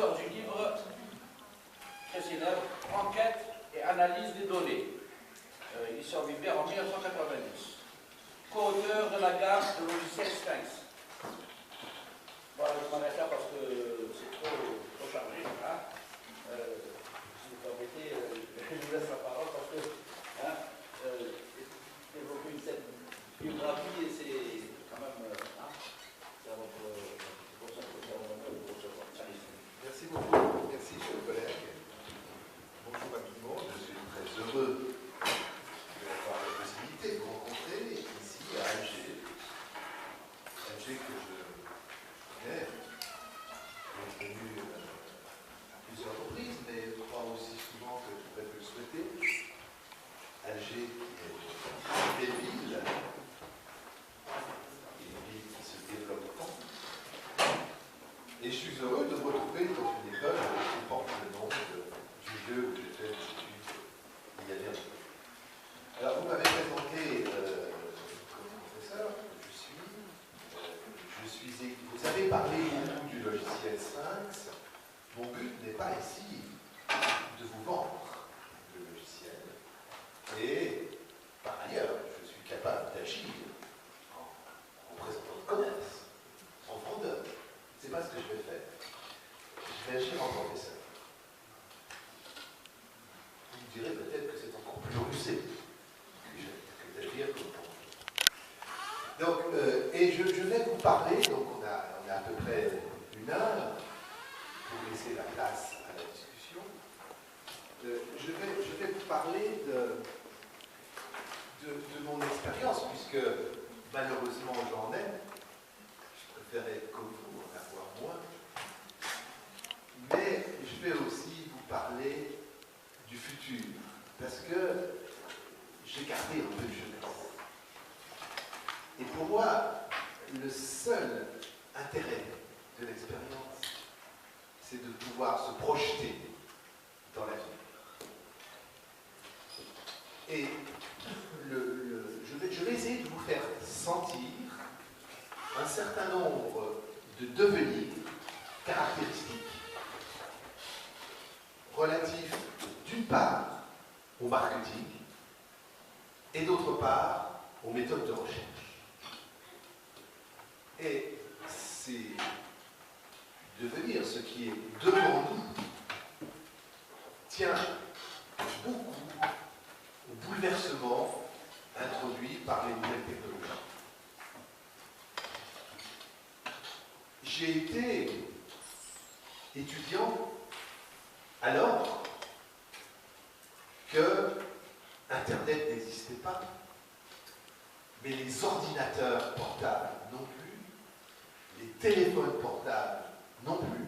auteur du livre très célèbre Enquête et analyse des données. Il survivait en 1990. Co-auteur de la gamme de logiciels Sphinx. Voilà, je m'arrête là parce que c'est trop chargé. Hein. Si vous permettez, je vous laisse la parole parce que développer cette biographie, c'est quand même. C'est à votre honneur de recevoir. Merci beaucoup. Merci, chers collègues. Bonjour à tout le monde. Je suis très heureux d'avoir la possibilité de vous rencontrer ici à Alger. Alger que je connais. Je suis venu à plusieurs reprises, mais pas aussi souvent que je pourrais le souhaiter. Alger qui est une belle ville, une ville qui se développe tant. Et je suis heureux de me retrouver dans une école qui porte le nom du lieu où j'ai fait mes études il y a bien longtemps. Alors, vous m'avez présenté comme professeur que je suis. Vous avez parlé beaucoup du logiciel Sphinx. Mon but n'est pas ici de vous vendre le logiciel. Et par ailleurs, je suis capable d'agir en représentant le commerce, en vendeur. C'est pas ce que je vais faire. Je vais agir en professeur. Vous me direz peut-être que c'est encore plus rusé que d'agir comme professeur. Donc, et je vais vous parler, donc on a à peu près une heure pour laisser la place à la discussion. Je vais vous parler de mon expérience, puisque malheureusement j'en ai. Je préférais être comme vous, en avoir moins. Mais je vais aussi vous parler du futur, parce que j'ai gardé un peu de jeunesse. Et pour moi, le seul intérêt de l'expérience, c'est de pouvoir se projeter dans l'avenir. Et je vais essayer de vous faire sentir un certain nombre de devenirs caractéristiques relatifs d'une part au marketing et d'autre part aux méthodes de recherche. Et c'est devenir ce qui est devant nous tient beaucoup au bouleversement introduit par les nouvelles technologies. J'ai été étudiant alors que Internet n'existait pas, mais les ordinateurs portables non plus, les téléphones portables non plus.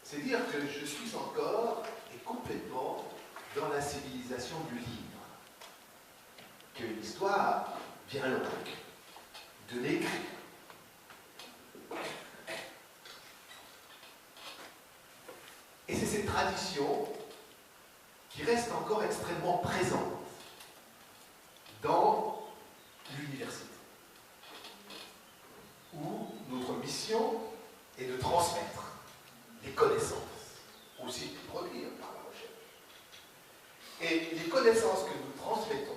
C'est dire que je suis encore et complètement dans la civilisation du livre, que l'histoire bien longue de l'écrit. Et c'est cette tradition qui reste encore extrêmement présente dans l'université, où notre mission est de transmettre des connaissances, aussi de produire par la recherche. Et les connaissances que nous transmettons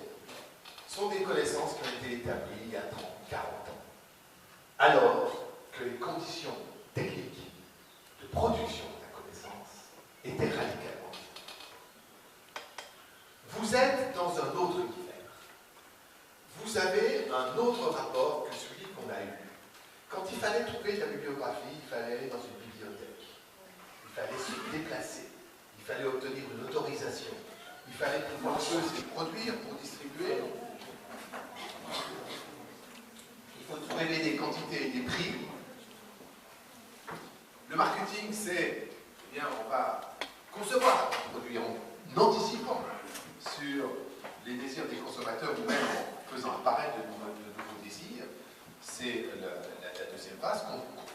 sont des connaissances qui ont été établies il y a 30, 40 ans, alors que les conditions techniques de production de la connaissance étaient radicalement différentes. Vous êtes dans un autre univers. Vous avez un autre rapport que celui qu'on a eu. Quand il fallait trouver de la bibliographie, il fallait aller dans une bibliothèque. Il fallait se déplacer. Il fallait obtenir une autorisation. Il fallait pouvoir se produire pour distribuer. Il faut trouver des quantités et des prix. Le marketing, c'est, eh bien, on va concevoir un produit en anticipant sur les désirs des consommateurs ou même en faisant apparaître de nouveaux désirs. C'est la deuxième phase,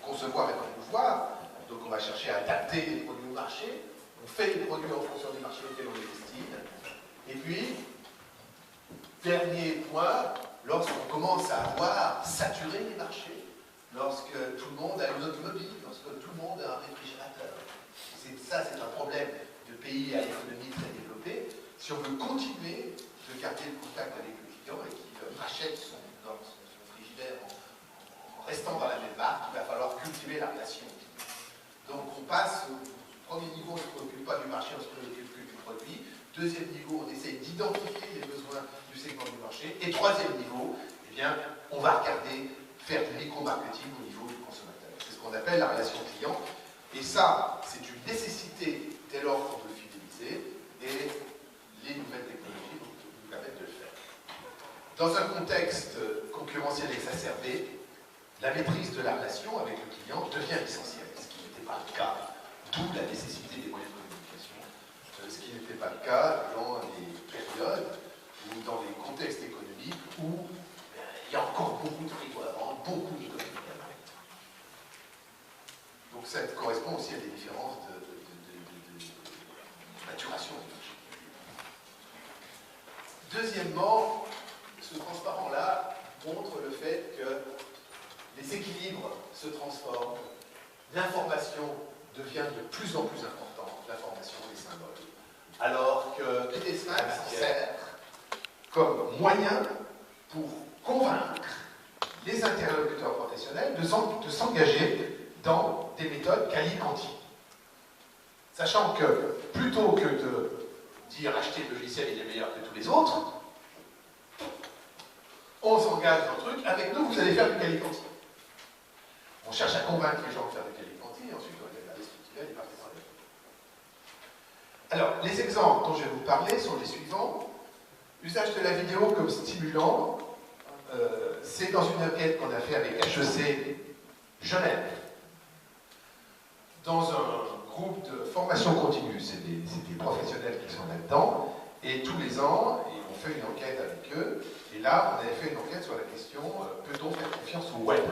concevoir et promouvoir. Donc on va chercher à adapter les produits au marché. On fait les produits en fonction des marchés auxquels on les destine. Et puis, dernier point, lorsqu'on commence à avoir saturé les marchés, lorsque tout le monde a une automobile, lorsque tout le monde a un réfrigérateur. Ça, c'est un problème de pays à l'économie très développée. Si on veut continuer de garder le contact avec le client et qu'il rachète son frigidaire en restant dans la même marque, il va falloir cultiver la relation. Donc on passe au premier niveau, on ne se préoccupe pas du marché, on se préoccupe que du produit. Deuxième niveau, on essaie d'identifier les besoins du segment du marché. Et troisième niveau, eh bien, on va regarder, faire du micro-marketing au niveau du consommateur. C'est ce qu'on appelle la relation client. Et ça, c'est une nécessité dès lors qu'on veut fidéliser, et les nouvelles technologies nous permettent de le faire. Dans un contexte concurrentiel exacerbé, la maîtrise de la relation avec le client devient essentielle, ce qui n'était pas le cas, d'où la nécessité des moyens de communication, ce qui n'était pas le cas dans les périodes ou dans les contextes économiques où il y a encore beaucoup de frigo à vendre, beaucoup de communication. Donc ça correspond aussi à des différences de maturation du marché. Deuxièmement, ce transparent-là montre le fait que les équilibres se transforment, l'information devient de plus en plus importante, l'information des symboles. Alors que TD5 s'en sert comme moyen pour convaincre les interlocuteurs professionnels de s'engager dans des méthodes quali-quanti. Sachant que, plutôt que de dire acheter le logiciel, il est meilleur que tous les autres, on s'engage dans le truc, avec nous, vous allez faire du quali-quanti. On cherche à convaincre les gens de faire du quali-quanti, et ensuite on va regarder structurel et partir dans les. Alors, les exemples dont je vais vous parler sont les suivants. Usage de la vidéo comme stimulant, c'est dans une enquête qu'on a fait avec HEC Genève. Dans un groupe de formation continue, c'est des professionnels qui sont là-dedans, et tous les ans, on fait une enquête avec eux, et là, on avait fait une enquête sur la question, peut-on faire confiance au web?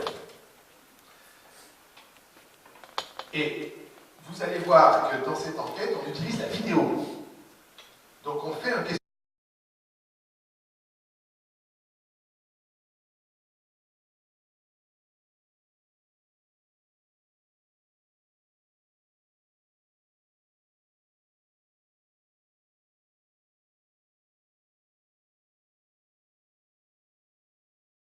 Et vous allez voir que dans cette enquête, on utilise la vidéo. Donc on fait un questionnaire.